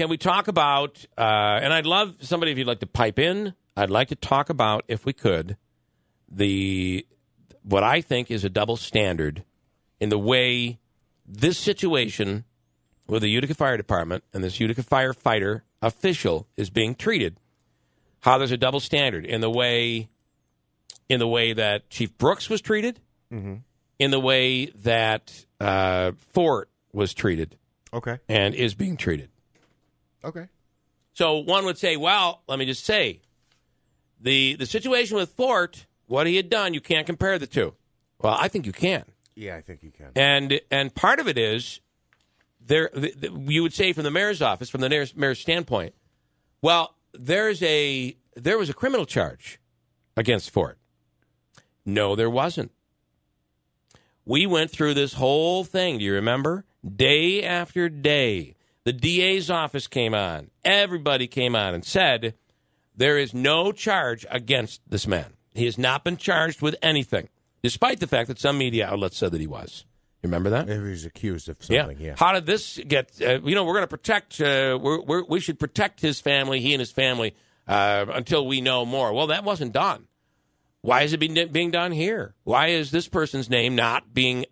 can we talk about, and I'd love somebody if you'd like to pipe in, I'd like to talk about, if we could, what I think is a double standard in the way this situation with the Utica Fire Department and this Utica firefighter official is being treated. How there's a double standard in the way that Chief Brooks was treated, in the way that Fort was treated, and is being treated. Okay. So one would say, well, let me just say, the situation with Fort, what he had done, you can't compare the two. Well, I think you can. Yeah, I think you can. And part of it is, you would say from the mayor's office, from the mayor's standpoint, well, there was a criminal charge against Fort. No, there wasn't. We went through this whole thing, do you remember? Day after day. The DA's office came on. Everybody came on and said, there is no charge against this man. He has not been charged with anything, despite the fact that some media outlets said that he was. You remember that? He was accused of something, yeah. How did this get, we're going to protect, we should protect his family, he and his family, until we know more. Well, that wasn't done. Why is it being done here? Why is this person's name not being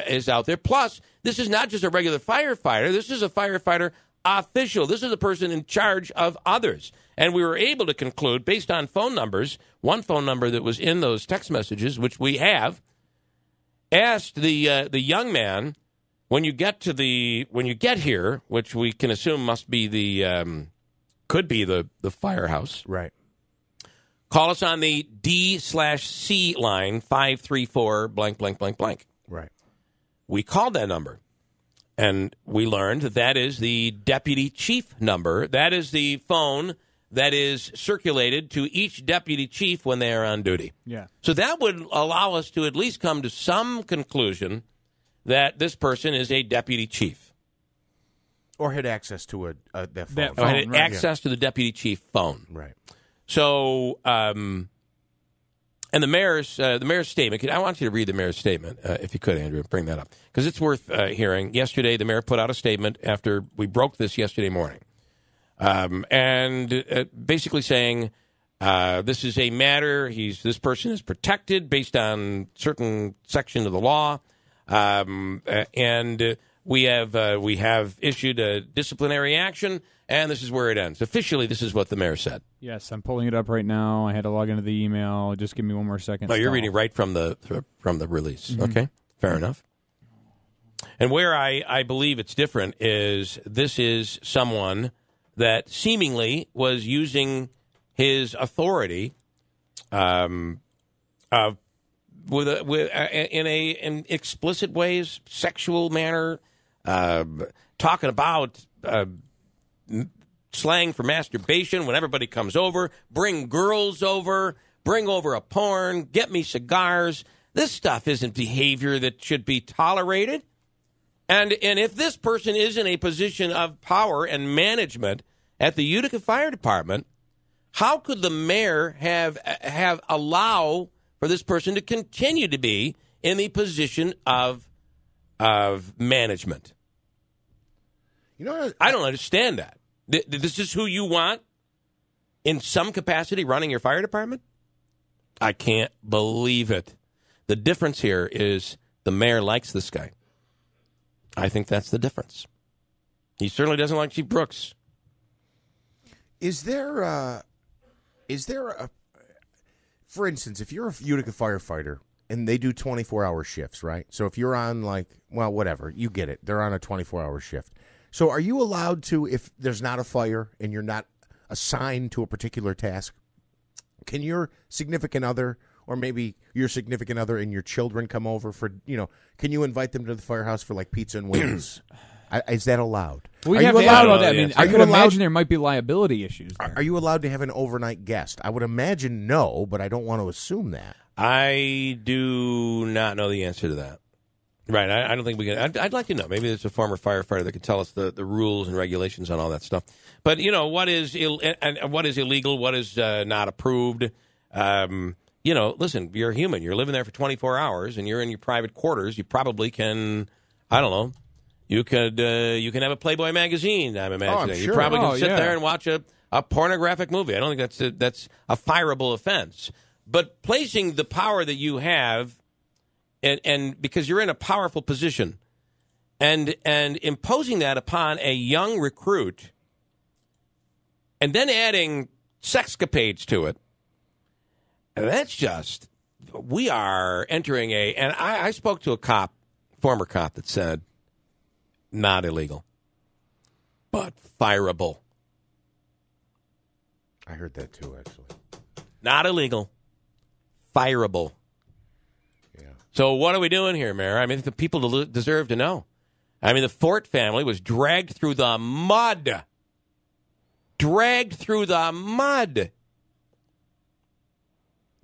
is out there? Plus, this is not just a regular firefighter. This is a firefighter official. This is a person in charge of others. And we were able to conclude, based on phone numbers, one phone number that was in those text messages, which we have, asked the young man, when you get here, which we can assume must be could be the firehouse, right? Call us on the D/C line, 534 blank, blank, blank, blank. Right. We called that number, and we learned that is the deputy chief number. That is the phone that is circulated to each deputy chief when they are on duty. Yeah. So that would allow us to at least come to some conclusion that this person is a deputy chief. Or had access to that phone. Or had access to the deputy chief phone. Right. So, and the mayor's statement. I want you to read the mayor's statement, if you could, Andrew, bring that up, because it's worth hearing. Yesterday, the mayor put out a statement after we broke this yesterday morning, and basically saying this is a matter. This person is protected based on certain section of the law, and we have issued a disciplinary action. And this is where it ends. Officially, this is what the mayor said. Yes, I'm pulling it up right now. I had to log into the email. Just give me one more second. Oh, you're reading right from the release. Mm-hmm. Okay, fair enough. And where I believe it's different is this is someone that seemingly was using his authority in explicit ways, sexual manner, talking about slang for masturbation when everybody comes over, bring girls over, bring over a porn, get me cigars. This stuff isn't behavior that should be tolerated. And if this person is in a position of power and management at the Utica Fire Department, how could the mayor have allow for this person to continue to be in the position of management? I don't understand that. This is who you want in some capacity running your fire department? I can't believe it. The difference here is the mayor likes this guy. I think that's the difference. He certainly doesn't like Chief Brooks. Is there a, for instance, if you're a Utica firefighter and they do 24-hour shifts, right? So if you're on whatever, you get it. They're on a 24-hour shift. So are you allowed to, if there's not a fire and you're not assigned to a particular task, can your significant other or maybe your significant other and your children come over for, can you invite them to the firehouse for pizza and wings? Is that allowed? Well, you have to ask about that. I mean, I could imagine there might be liability issues there. Are you allowed to have an overnight guest? I would imagine no, but I don't want to assume that. I do not know the answer to that. Right, I don't think we can. I'd like to know. Maybe there's a former firefighter that could tell us the rules and regulations on all that stuff. But what is illegal, what is not approved. Listen, you're human. You're living there for 24 hours, and you're in your private quarters. You probably can, I don't know, You can have a Playboy magazine, I'm imagining. I'm You sure. probably can sit yeah. there and watch a pornographic movie. I don't think that's a fireable offense. But placing the power that you have, and because you're in a powerful position, and imposing that upon a young recruit, and then adding sexcapades to it, that's just, we are entering and I spoke to a former cop that said, not illegal, but fireable. I heard that too, actually. Not illegal, fireable. Yeah. So what are we doing here, Mayor? I mean, the people deserve to know. I mean, the Fort family was dragged through the mud. Dragged through the mud.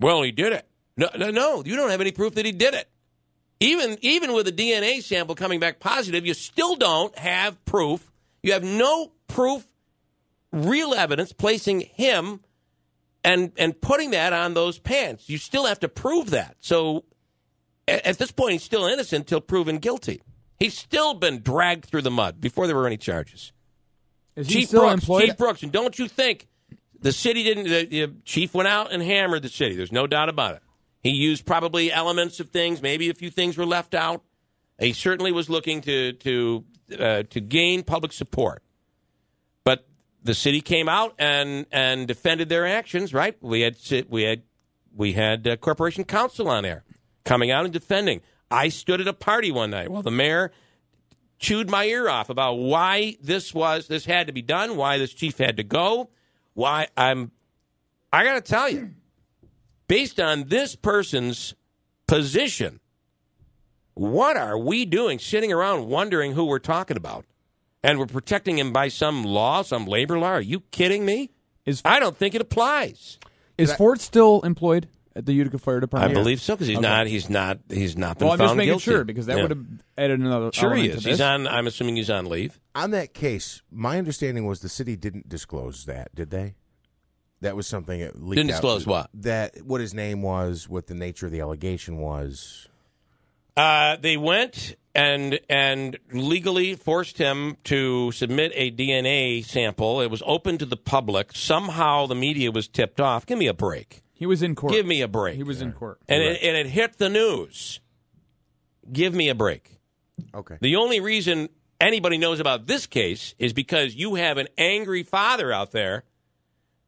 Well, he did it. No, you don't have any proof that he did it. Even with a DNA sample coming back positive, you still don't have proof. You have no proof, real evidence placing him and putting that on those pants. You still have to prove that. So at this point, he's still innocent until proven guilty. He's still been dragged through the mud before there were any charges. Is he still employed? Chief Brooks, and don't you think the city didn't? The chief went out and hammered the city. There's no doubt about it. He used probably elements of things. Maybe a few things were left out. He certainly was looking to gain public support. But the city came out and defended their actions. Right? We had Corporation Counsel on there coming out and defending. I stood at a party one night while the mayor chewed my ear off about why this had to be done, why this chief had to go, I got to tell you, based on this person's position, what are we doing sitting around wondering who we're talking about? And we're protecting him by some law, some labor law? Are you kidding me? I don't think it applies. Is Ford still employed at the Utica Fire I Department? believe so, because he's not been Well, I'm found just making guilty. sure, because that would have added another Sure he element is. to this. I'm assuming he's on leave. On that case, my understanding was the city didn't disclose that, did they? That was something that leaked Didn't disclose out. what? What his name was, what the nature of the allegation was. They went and legally forced him to submit a DNA sample. It was open to the public. Somehow the media was tipped off. Give me a break. He was in court. Give me a break. He was in court. And it hit the news. Give me a break. Okay. The only reason anybody knows about this case is because you have an angry father out there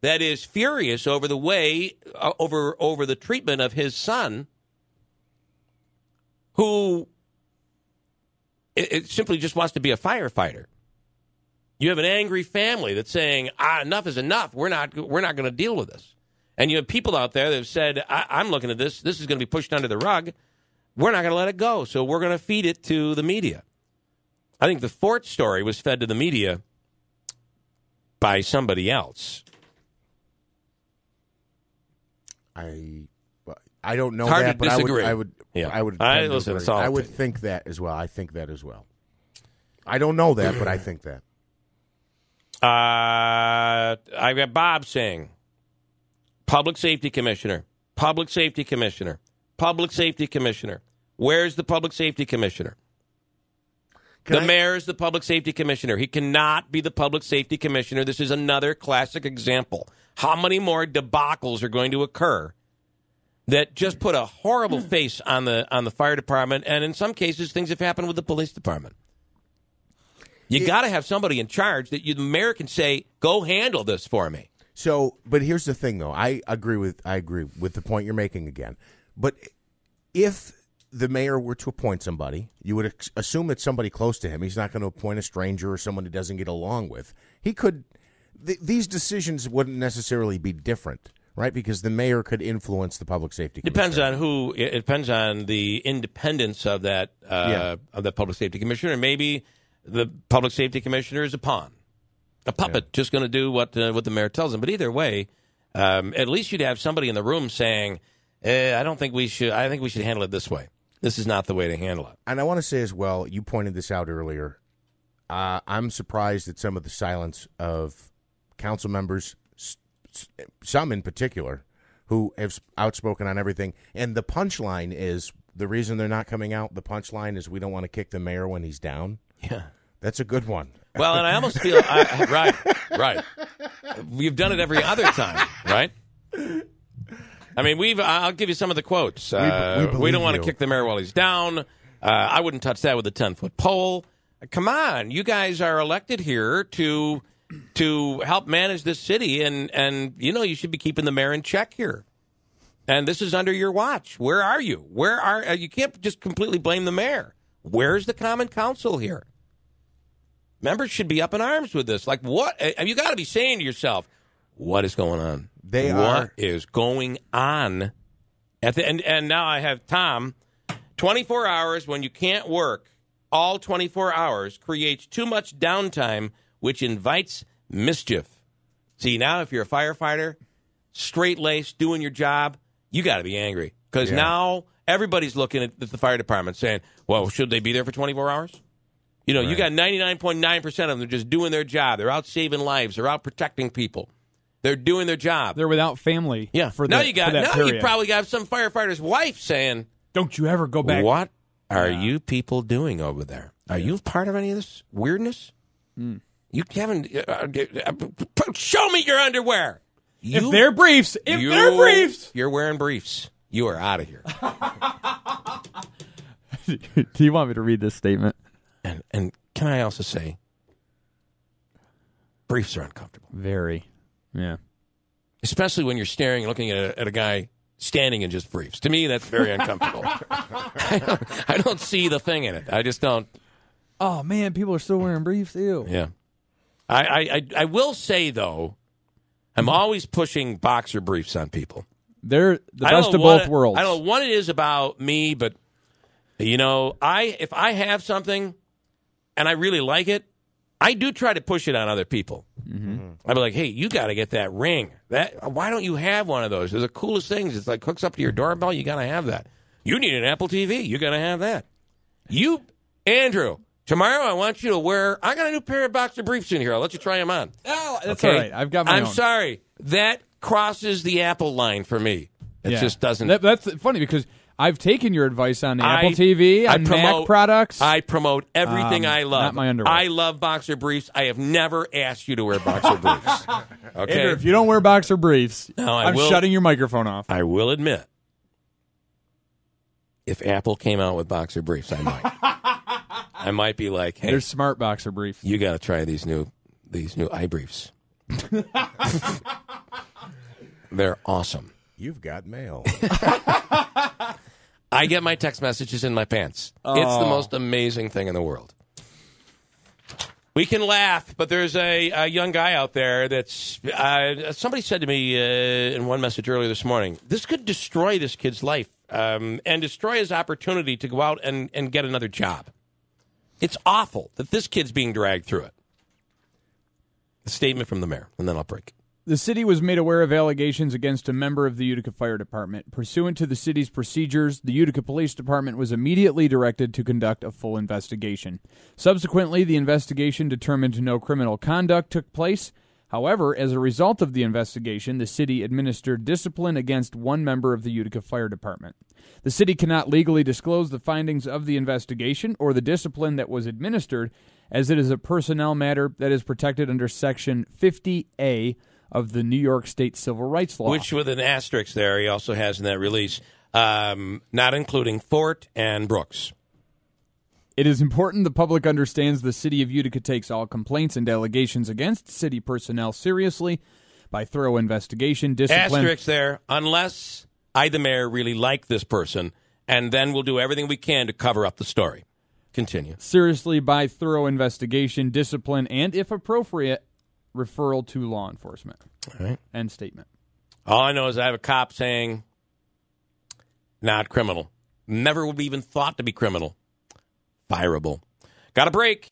that is furious over the way, over the treatment of his son, who it simply just wants to be a firefighter. You have an angry family that's saying, enough is enough. We're not going to deal with this. And you have people out there that have said, I'm looking at this. This is going to be pushed under the rug. We're not going to let it go. So we're going to feed it to the media. I think the Fort story was fed to the media by somebody else. I don't know Hard that, to but disagree. I would Listen, it's all I would opinion. think that as well. I think that as well. I don't know that, but I think that. I've got Bob saying, Public Safety Commissioner, Public Safety Commissioner, Public Safety Commissioner. Where's the Public Safety Commissioner? The mayor is the Public Safety Commissioner. He cannot be the Public Safety Commissioner. This is another classic example. How many more debacles are going to occur that just put a horrible face on the fire department, and in some cases, things have happened with the police department. You got to have somebody in charge that the mayor can say, "Go handle this for me." So, but here's the thing, though. I agree with the point you're making again. But if the mayor were to appoint somebody, you would assume it's somebody close to him. He's not going to appoint a stranger or someone he doesn't get along with. He could. These decisions wouldn't necessarily be different, right? Because the mayor could influence the public safety. Depends on who. It depends on the independence of that of the public safety commissioner, and maybe the public safety commissioner is a pawn, a puppet, just going to do what the mayor tells him. But either way, at least you'd have somebody in the room saying, "I don't think we should. I think we should handle it this way. This is not the way to handle it." And I want to say as well, you pointed this out earlier. I'm surprised at some of the silence of council members, some in particular, who have outspoken on everything. And the punchline is, the reason they're not coming out, the punchline is, we don't want to kick the mayor when he's down. Yeah. That's a good one. Well, and I almost feel right. We've done it every other time, right? I mean, I'll give you some of the quotes. We don't want to kick the mayor while he's down. I wouldn't touch that with a 10-foot pole. Come on, you guys are elected here to help manage this city, and you should be keeping the mayor in check here. And this is under your watch. Where are you? You can't just completely blame the mayor. Where's the common council here? Members should be up in arms with this. Like, what? You got to be saying to yourself, what is going on? What is going on? And now I have Tom. 24 hours when you can't work, all 24 hours, creates too much downtime, which invites mischief. See, now if you're a firefighter, straight-laced, doing your job, you got to be angry. Because now everybody's looking at the fire department saying, well, should they be there for 24 hours? You got 99.9% of them. They're just doing their job. They're out saving lives. They're out protecting people. They're doing their job. They're without family. Yeah. You probably got some firefighter's wife saying, don't you ever go back. What are you people doing over there? Are you part of any of this weirdness? You haven't. Show me your underwear. If they're briefs. You're wearing briefs. You are out of here. Do you want me to read this statement? And can I also say, briefs are uncomfortable. Very. Yeah. Especially when you're staring and looking at a guy standing in just briefs. To me, that's very uncomfortable. I don't see the thing in it. I just don't. Oh, man, people are still wearing briefs. Ew. Yeah. I will say, though, I'm always pushing boxer briefs on people. They're the best of both worlds. I don't know what it is about me, but, if I have something and I really like it, I do try to push it on other people. Mm-hmm. I'd be like, hey, you got to get that ring. Why don't you have one of those? They're the coolest things. It's like hooks up to your doorbell. You got to have that. You need an Apple TV. You got to have that. Andrew, tomorrow I want you to I got a new pair of boxer briefs in here. I'll let you try them on. Oh, that's all right. I've got my own. I'm sorry. That crosses the Apple line for me. It just doesn't. That's funny because I've taken your advice on the Apple TV, on Mac products. I promote everything I love. Not my underwear. I love boxer briefs. I have never asked you to wear boxer briefs. Okay? Andrew, if you don't wear boxer briefs, I'm will, shutting your microphone off. I will admit, if Apple came out with boxer briefs, I might. I might be like, hey, they're smart boxer briefs. You got to try these new iBriefs. They're awesome. You've got mail. I get my text messages in my pants. Oh. It's the most amazing thing in the world. We can laugh, but there's a young guy out there that's... somebody said to me in one message earlier this morning, this could destroy this kid's life and destroy his opportunity to go out and get another job. It's awful that this kid's being dragged through it. A statement from the mayor, and then I'll break. The city was made aware of allegations against a member of the Utica Fire Department. Pursuant to the city's procedures, the Utica Police Department was immediately directed to conduct a full investigation. Subsequently, the investigation determined no criminal conduct took place. However, as a result of the investigation, the city administered discipline against one member of the Utica Fire Department. The city cannot legally disclose the findings of the investigation or the discipline that was administered, as it is a personnel matter that is protected under Section 50A of the New York State Civil Rights Law. Which, with an asterisk there, he also has in that release, not including Fort and Brooks. It is important the public understands the city of Utica takes all complaints and allegations against city personnel seriously by thorough investigation, discipline... Asterisk there, unless I, the mayor, really like this person, and then we'll do everything we can to cover up the story. Continue. Seriously by thorough investigation, discipline, and, if appropriate, referral to law enforcement. All right. End statement. All I know is I have a cop saying, not criminal. Never would be even thought to be criminal. Fireable. Got a break.